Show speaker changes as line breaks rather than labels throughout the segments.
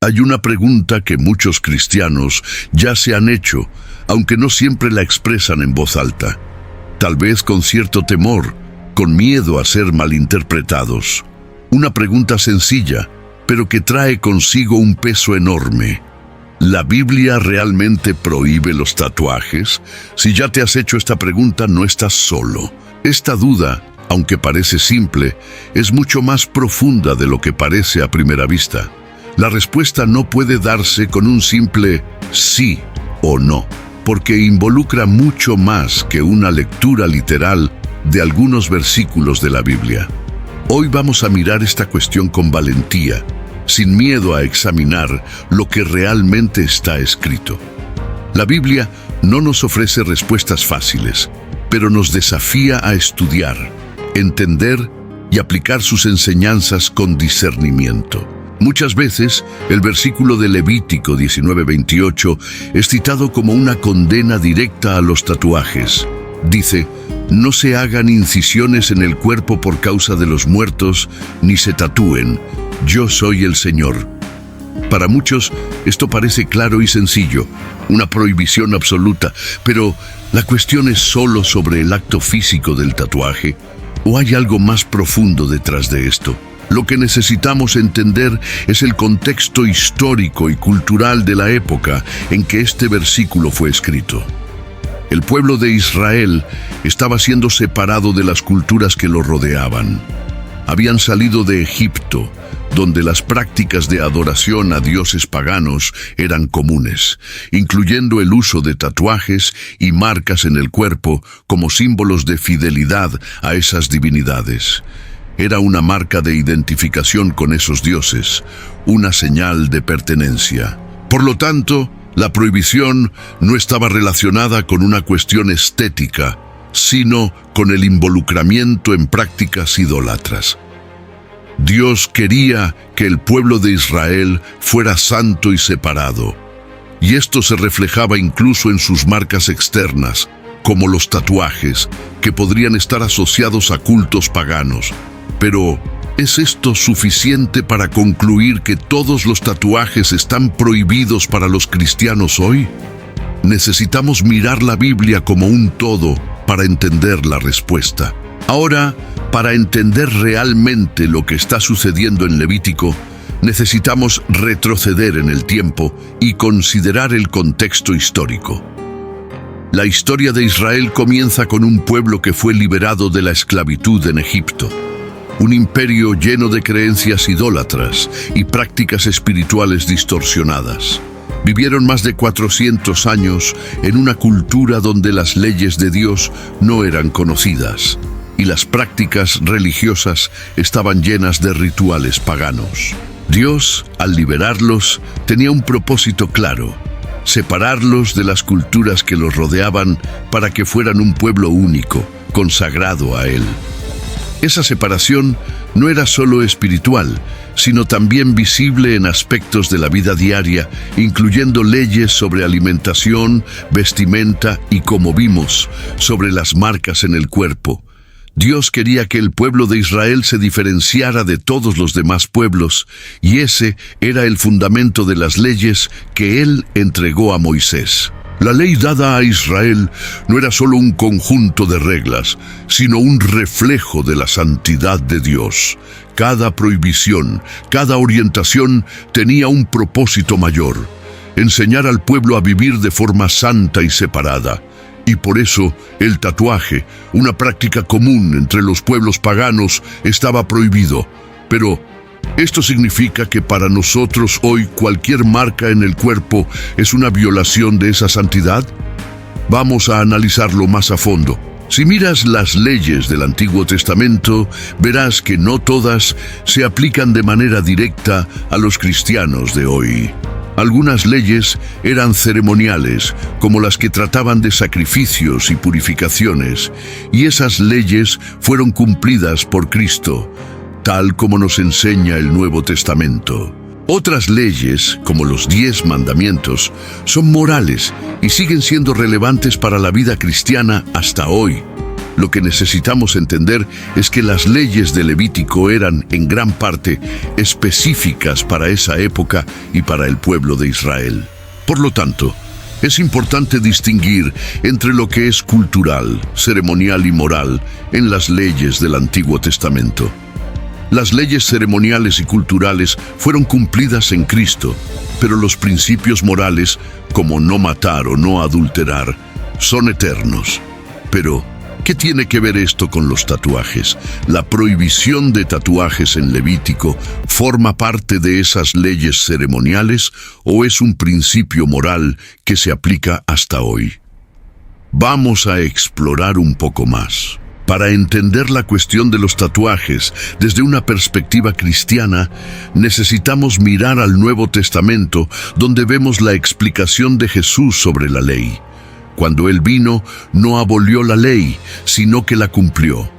Hay una pregunta que muchos cristianos ya se han hecho, aunque no siempre la expresan en voz alta. Tal vez con cierto temor, con miedo a ser malinterpretados. Una pregunta sencilla, pero que trae consigo un peso enorme. ¿La Biblia realmente prohíbe los tatuajes? Si ya te has hecho esta pregunta, no estás solo. Esta duda, aunque parece simple, es mucho más profunda de lo que parece a primera vista. La respuesta no puede darse con un simple sí o no, porque involucra mucho más que una lectura literal de algunos versículos de la Biblia. Hoy vamos a mirar esta cuestión con valentía, sin miedo a examinar lo que realmente está escrito. La Biblia no nos ofrece respuestas fáciles, pero nos desafía a estudiar, entender y aplicar sus enseñanzas con discernimiento. Muchas veces, el versículo de Levítico 19:28 es citado como una condena directa a los tatuajes. Dice: «No se hagan incisiones en el cuerpo por causa de los muertos, ni se tatúen. Yo soy el Señor». Para muchos, esto parece claro y sencillo, una prohibición absoluta, pero ¿la cuestión es solo sobre el acto físico del tatuaje? ¿O hay algo más profundo detrás de esto? Lo que necesitamos entender es el contexto histórico y cultural de la época en que este versículo fue escrito. El pueblo de Israel estaba siendo separado de las culturas que lo rodeaban. Habían salido de Egipto, donde las prácticas de adoración a dioses paganos eran comunes, incluyendo el uso de tatuajes y marcas en el cuerpo como símbolos de fidelidad a esas divinidades. Era una marca de identificación con esos dioses, una señal de pertenencia. Por lo tanto, la prohibición no estaba relacionada con una cuestión estética, sino con el involucramiento en prácticas idólatras. Dios quería que el pueblo de Israel fuera santo y separado, y esto se reflejaba incluso en sus marcas externas, como los tatuajes, que podrían estar asociados a cultos paganos. Pero, ¿es esto suficiente para concluir que todos los tatuajes están prohibidos para los cristianos hoy? Necesitamos mirar la Biblia como un todo para entender la respuesta. Ahora, para entender realmente lo que está sucediendo en Levítico, necesitamos retroceder en el tiempo y considerar el contexto histórico. La historia de Israel comienza con un pueblo que fue liberado de la esclavitud en Egipto. Un imperio lleno de creencias idólatras y prácticas espirituales distorsionadas. Vivieron más de 400 años en una cultura donde las leyes de Dios no eran conocidas y las prácticas religiosas estaban llenas de rituales paganos. Dios, al liberarlos, tenía un propósito claro: separarlos de las culturas que los rodeaban para que fueran un pueblo único, consagrado a Él. Esa separación no era solo espiritual, sino también visible en aspectos de la vida diaria, incluyendo leyes sobre alimentación, vestimenta y, como vimos, sobre las marcas en el cuerpo. Dios quería que el pueblo de Israel se diferenciara de todos los demás pueblos, y ese era el fundamento de las leyes que Él entregó a Moisés. La ley dada a Israel no era solo un conjunto de reglas, sino un reflejo de la santidad de Dios. Cada prohibición, cada orientación tenía un propósito mayor: enseñar al pueblo a vivir de forma santa y separada. Y por eso, el tatuaje, una práctica común entre los pueblos paganos, estaba prohibido. Pero, ¿esto significa que para nosotros hoy cualquier marca en el cuerpo es una violación de esa santidad? Vamos a analizarlo más a fondo. Si miras las leyes del Antiguo Testamento, verás que no todas se aplican de manera directa a los cristianos de hoy. Algunas leyes eran ceremoniales, como las que trataban de sacrificios y purificaciones, y esas leyes fueron cumplidas por Cristo, tal como nos enseña el Nuevo Testamento. Otras leyes, como los 10 mandamientos, son morales y siguen siendo relevantes para la vida cristiana hasta hoy. Lo que necesitamos entender es que las leyes de Levítico eran, en gran parte, específicas para esa época y para el pueblo de Israel. Por lo tanto, es importante distinguir entre lo que es cultural, ceremonial y moral en las leyes del Antiguo Testamento. Las leyes ceremoniales y culturales fueron cumplidas en Cristo, pero los principios morales, como no matar o no adulterar, son eternos. Pero, ¿qué tiene que ver esto con los tatuajes? ¿La prohibición de tatuajes en Levítico forma parte de esas leyes ceremoniales o es un principio moral que se aplica hasta hoy? Vamos a explorar un poco más. Para entender la cuestión de los tatuajes desde una perspectiva cristiana, necesitamos mirar al Nuevo Testamento, donde vemos la explicación de Jesús sobre la ley. Cuando Él vino, no abolió la ley, sino que la cumplió.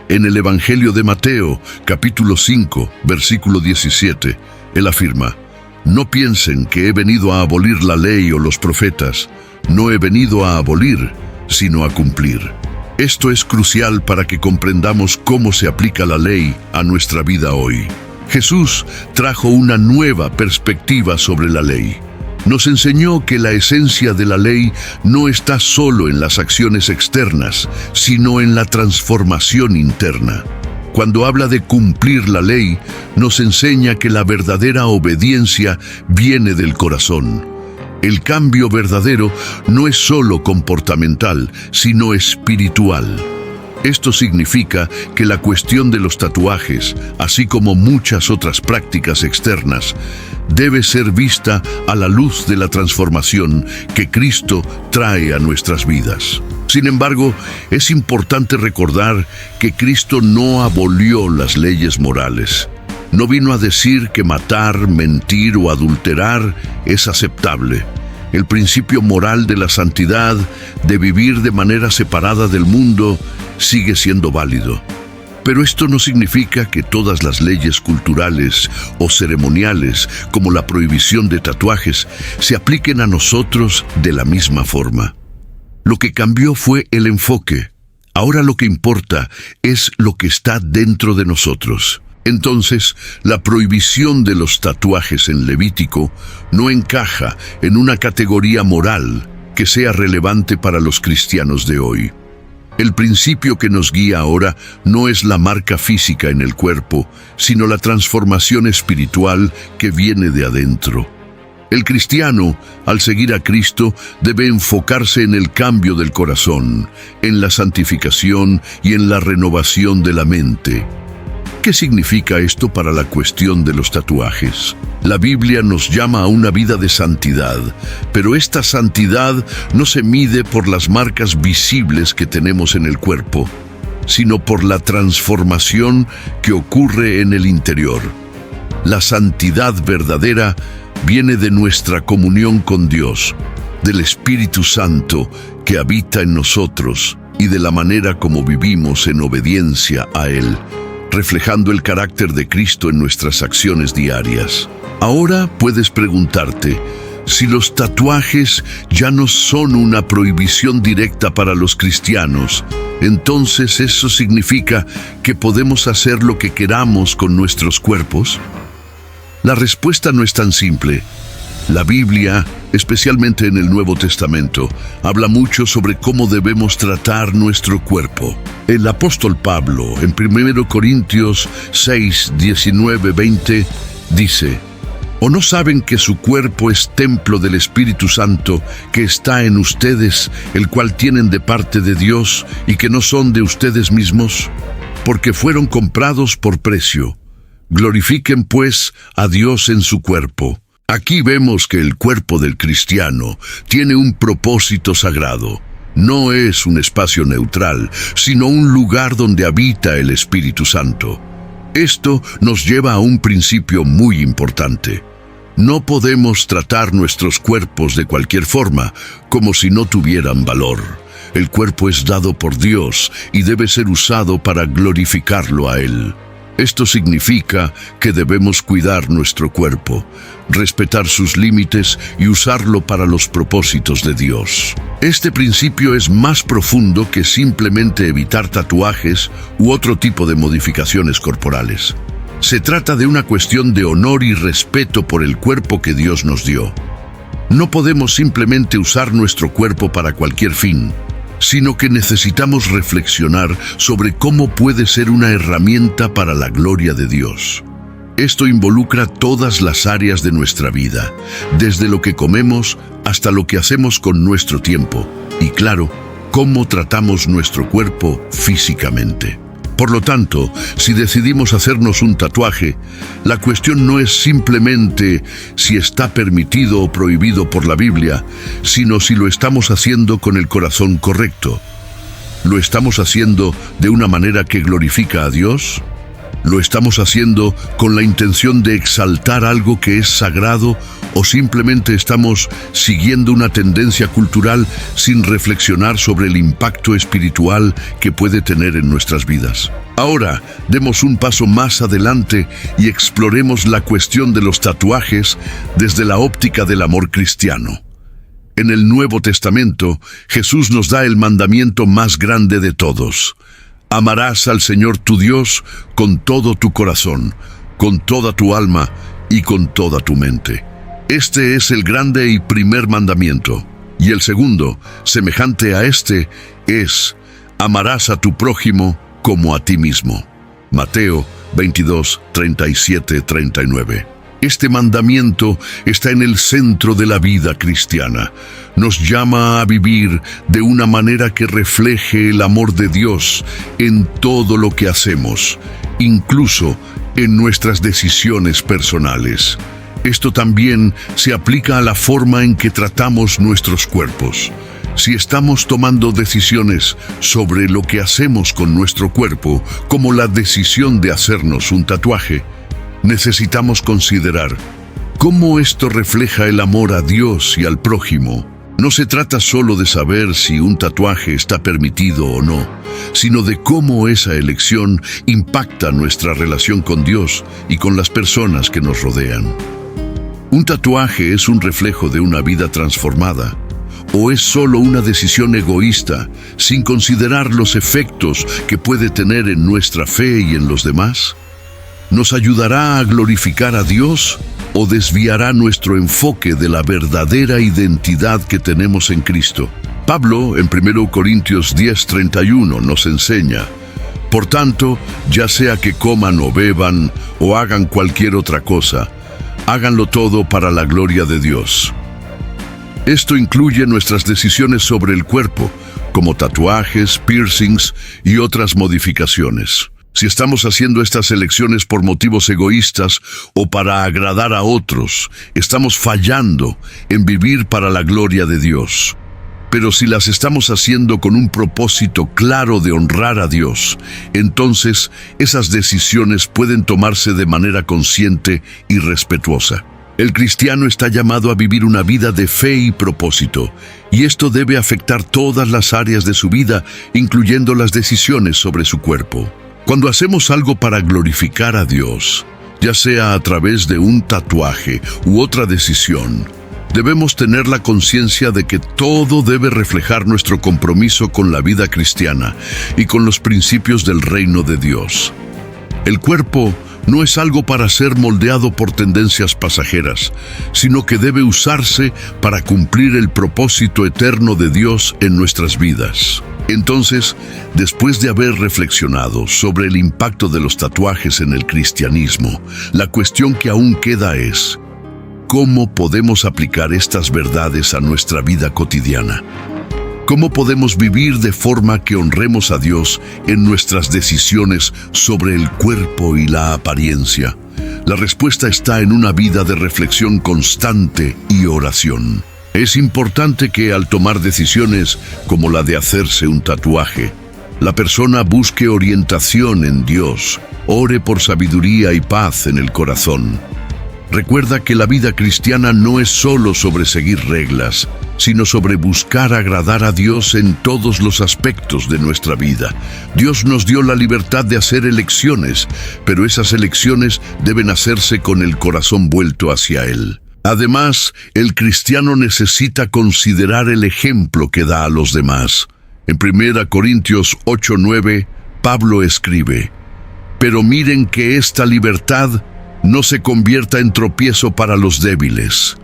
En el Evangelio de Mateo, capítulo 5, versículo 17, Él afirma: «No piensen que he venido a abolir la ley o los profetas. No he venido a abolir, sino a cumplir». Esto es crucial para que comprendamos cómo se aplica la ley a nuestra vida hoy. Jesús trajo una nueva perspectiva sobre la ley. Nos enseñó que la esencia de la ley no está solo en las acciones externas, sino en la transformación interna. Cuando habla de cumplir la ley, nos enseña que la verdadera obediencia viene del corazón. El cambio verdadero no es solo comportamental, sino espiritual. Esto significa que la cuestión de los tatuajes, así como muchas otras prácticas externas, debe ser vista a la luz de la transformación que Cristo trae a nuestras vidas. Sin embargo, es importante recordar que Cristo no abolió las leyes morales. No vino a decir que matar, mentir o adulterar es aceptable. El principio moral de la santidad, de vivir de manera separada del mundo, sigue siendo válido. Pero esto no significa que todas las leyes culturales o ceremoniales, como la prohibición de tatuajes, se apliquen a nosotros de la misma forma. Lo que cambió fue el enfoque. Ahora lo que importa es lo que está dentro de nosotros. Entonces, la prohibición de los tatuajes en Levítico no encaja en una categoría moral que sea relevante para los cristianos de hoy. El principio que nos guía ahora no es la marca física en el cuerpo, sino la transformación espiritual que viene de adentro. El cristiano, al seguir a Cristo, debe enfocarse en el cambio del corazón, en la santificación y en la renovación de la mente. ¿Qué significa esto para la cuestión de los tatuajes? La Biblia nos llama a una vida de santidad, pero esta santidad no se mide por las marcas visibles que tenemos en el cuerpo, sino por la transformación que ocurre en el interior. La santidad verdadera viene de nuestra comunión con Dios, del Espíritu Santo que habita en nosotros y de la manera como vivimos en obediencia a Él, reflejando el carácter de Cristo en nuestras acciones diarias. Ahora puedes preguntarte, si los tatuajes ya no son una prohibición directa para los cristianos, entonces ¿eso significa que podemos hacer lo que queramos con nuestros cuerpos? La respuesta no es tan simple. La Biblia, especialmente en el Nuevo Testamento, habla mucho sobre cómo debemos tratar nuestro cuerpo. El apóstol Pablo, en 1 Corintios 6, 19, 20, dice: ¿O no saben que su cuerpo es templo del Espíritu Santo que está en ustedes, el cual tienen de parte de Dios y que no son de ustedes mismos? Porque fueron comprados por precio. Glorifiquen pues a Dios en su cuerpo. Aquí vemos que el cuerpo del cristiano tiene un propósito sagrado. No es un espacio neutral, sino un lugar donde habita el Espíritu Santo. Esto nos lleva a un principio muy importante. No podemos tratar nuestros cuerpos de cualquier forma, como si no tuvieran valor. El cuerpo es dado por Dios y debe ser usado para glorificarlo a Él. Esto significa que debemos cuidar nuestro cuerpo, respetar sus límites y usarlo para los propósitos de Dios. Este principio es más profundo que simplemente evitar tatuajes u otro tipo de modificaciones corporales. Se trata de una cuestión de honor y respeto por el cuerpo que Dios nos dio. No podemos simplemente usar nuestro cuerpo para cualquier fin, sino que necesitamos reflexionar sobre cómo puede ser una herramienta para la gloria de Dios. Esto involucra todas las áreas de nuestra vida, desde lo que comemos hasta lo que hacemos con nuestro tiempo, y claro, cómo tratamos nuestro cuerpo físicamente. Por lo tanto, si decidimos hacernos un tatuaje, la cuestión no es simplemente si está permitido o prohibido por la Biblia, sino si lo estamos haciendo con el corazón correcto. ¿Lo estamos haciendo de una manera que glorifica a Dios? ¿Lo estamos haciendo con la intención de exaltar algo que es sagrado o simplemente estamos siguiendo una tendencia cultural sin reflexionar sobre el impacto espiritual que puede tener en nuestras vidas? Ahora, demos un paso más adelante y exploremos la cuestión de los tatuajes desde la óptica del amor cristiano. En el Nuevo Testamento, Jesús nos da el mandamiento más grande de todos. Amarás al Señor tu Dios con todo tu corazón, con toda tu alma y con toda tu mente. Este es el grande y primer mandamiento. Y el segundo, semejante a este, es: amarás a tu prójimo como a ti mismo. Mateo 22, 37, 39. Este mandamiento está en el centro de la vida cristiana. Nos llama a vivir de una manera que refleje el amor de Dios en todo lo que hacemos, incluso en nuestras decisiones personales. Esto también se aplica a la forma en que tratamos nuestros cuerpos. Si estamos tomando decisiones sobre lo que hacemos con nuestro cuerpo, como la decisión de hacernos un tatuaje, necesitamos considerar cómo esto refleja el amor a Dios y al prójimo. No se trata solo de saber si un tatuaje está permitido o no, sino de cómo esa elección impacta nuestra relación con Dios y con las personas que nos rodean. ¿Un tatuaje es un reflejo de una vida transformada? ¿O es solo una decisión egoísta, sin considerar los efectos que puede tener en nuestra fe y en los demás? ¿Nos ayudará a glorificar a Dios o desviará nuestro enfoque de la verdadera identidad que tenemos en Cristo? Pablo, en 1 Corintios 10:31, nos enseña: por tanto, ya sea que coman o beban o hagan cualquier otra cosa, háganlo todo para la gloria de Dios. Esto incluye nuestras decisiones sobre el cuerpo, como tatuajes, piercings y otras modificaciones. Si estamos haciendo estas elecciones por motivos egoístas o para agradar a otros, estamos fallando en vivir para la gloria de Dios. Pero si las estamos haciendo con un propósito claro de honrar a Dios, entonces esas decisiones pueden tomarse de manera consciente y respetuosa. El cristiano está llamado a vivir una vida de fe y propósito, y esto debe afectar todas las áreas de su vida, incluyendo las decisiones sobre su cuerpo. Cuando hacemos algo para glorificar a Dios, ya sea a través de un tatuaje u otra decisión, debemos tener la conciencia de que todo debe reflejar nuestro compromiso con la vida cristiana y con los principios del reino de Dios. El cuerpo no es algo para ser moldeado por tendencias pasajeras, sino que debe usarse para cumplir el propósito eterno de Dios en nuestras vidas. Entonces, después de haber reflexionado sobre el impacto de los tatuajes en el cristianismo, la cuestión que aún queda es: ¿cómo podemos aplicar estas verdades a nuestra vida cotidiana? ¿Cómo podemos vivir de forma que honremos a Dios en nuestras decisiones sobre el cuerpo y la apariencia? La respuesta está en una vida de reflexión constante y oración. Es importante que al tomar decisiones como la de hacerse un tatuaje, la persona busque orientación en Dios, ore por sabiduría y paz en el corazón. Recuerda que la vida cristiana no es solo sobre seguir reglas, sino sobre buscar agradar a Dios en todos los aspectos de nuestra vida. Dios nos dio la libertad de hacer elecciones, pero esas elecciones deben hacerse con el corazón vuelto hacia Él. Además, el cristiano necesita considerar el ejemplo que da a los demás. En 1 Corintios 8:9, Pablo escribe: «Pero miren que esta libertad no se convierta en tropiezo para los débiles».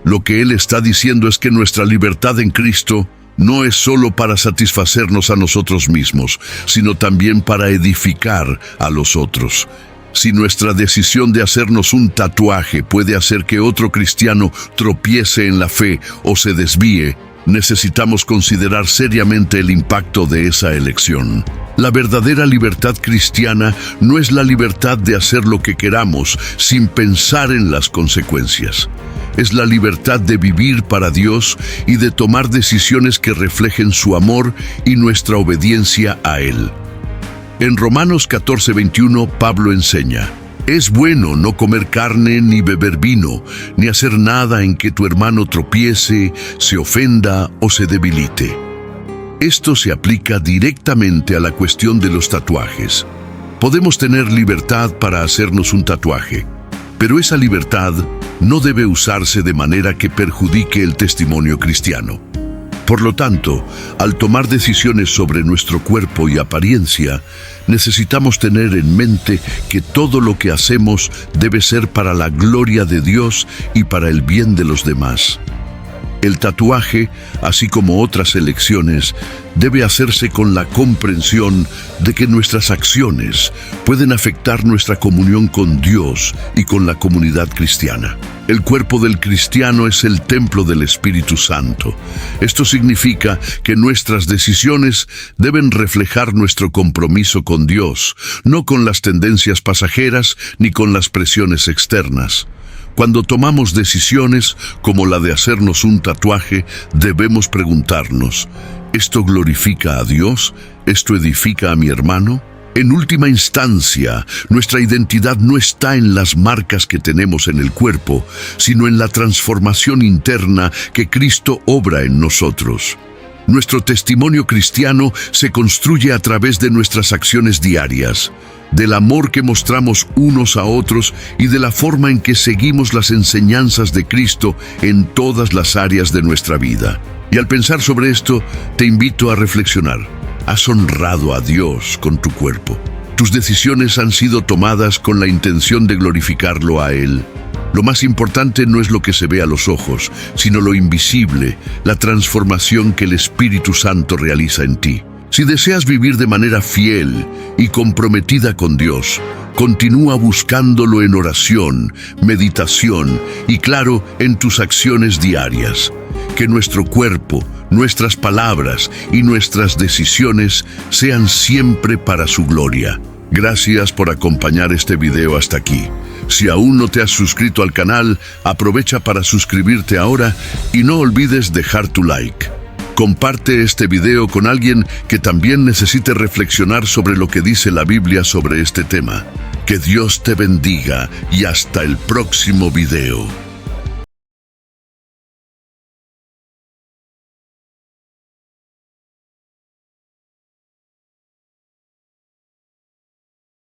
Lo que él está diciendo es que nuestra libertad en Cristo no es solo para satisfacernos a nosotros mismos, sino también para edificar a los otros. Si nuestra decisión de hacernos un tatuaje puede hacer que otro cristiano tropiece en la fe o se desvíe, necesitamos considerar seriamente el impacto de esa elección. La verdadera libertad cristiana no es la libertad de hacer lo que queramos sin pensar en las consecuencias. Es la libertad de vivir para Dios y de tomar decisiones que reflejen su amor y nuestra obediencia a Él. En Romanos 14:21, Pablo enseña: «Es bueno no comer carne ni beber vino, ni hacer nada en que tu hermano tropiece, se ofenda o se debilite». Esto se aplica directamente a la cuestión de los tatuajes. Podemos tener libertad para hacernos un tatuaje, pero esa libertad no debe usarse de manera que perjudique el testimonio cristiano. Por lo tanto, al tomar decisiones sobre nuestro cuerpo y apariencia, necesitamos tener en mente que todo lo que hacemos debe ser para la gloria de Dios y para el bien de los demás. El tatuaje, así como otras elecciones, debe hacerse con la comprensión de que nuestras acciones pueden afectar nuestra comunión con Dios y con la comunidad cristiana. El cuerpo del cristiano es el templo del Espíritu Santo. Esto significa que nuestras decisiones deben reflejar nuestro compromiso con Dios, no con las tendencias pasajeras ni con las presiones externas. Cuando tomamos decisiones como la de hacernos un tatuaje, debemos preguntarnos: ¿esto glorifica a Dios? ¿Esto edifica a mi hermano? En última instancia, nuestra identidad no está en las marcas que tenemos en el cuerpo, sino en la transformación interna que Cristo obra en nosotros. Nuestro testimonio cristiano se construye a través de nuestras acciones diarias, del amor que mostramos unos a otros y de la forma en que seguimos las enseñanzas de Cristo en todas las áreas de nuestra vida. Y al pensar sobre esto, te invito a reflexionar. ¿Has honrado a Dios con tu cuerpo? ¿Tus decisiones han sido tomadas con la intención de glorificarlo a Él? Lo más importante no es lo que se ve a los ojos, sino lo invisible, la transformación que el Espíritu Santo realiza en ti. Si deseas vivir de manera fiel y comprometida con Dios, continúa buscándolo en oración, meditación y, claro, en tus acciones diarias. Que nuestro cuerpo, nuestras palabras y nuestras decisiones sean siempre para su gloria. Gracias por acompañar este video hasta aquí. Si aún no te has suscrito al canal, aprovecha para suscribirte ahora y no olvides dejar tu like. Comparte este video con alguien que también necesite reflexionar sobre lo que dice la Biblia sobre este tema. Que Dios te bendiga y hasta el próximo video.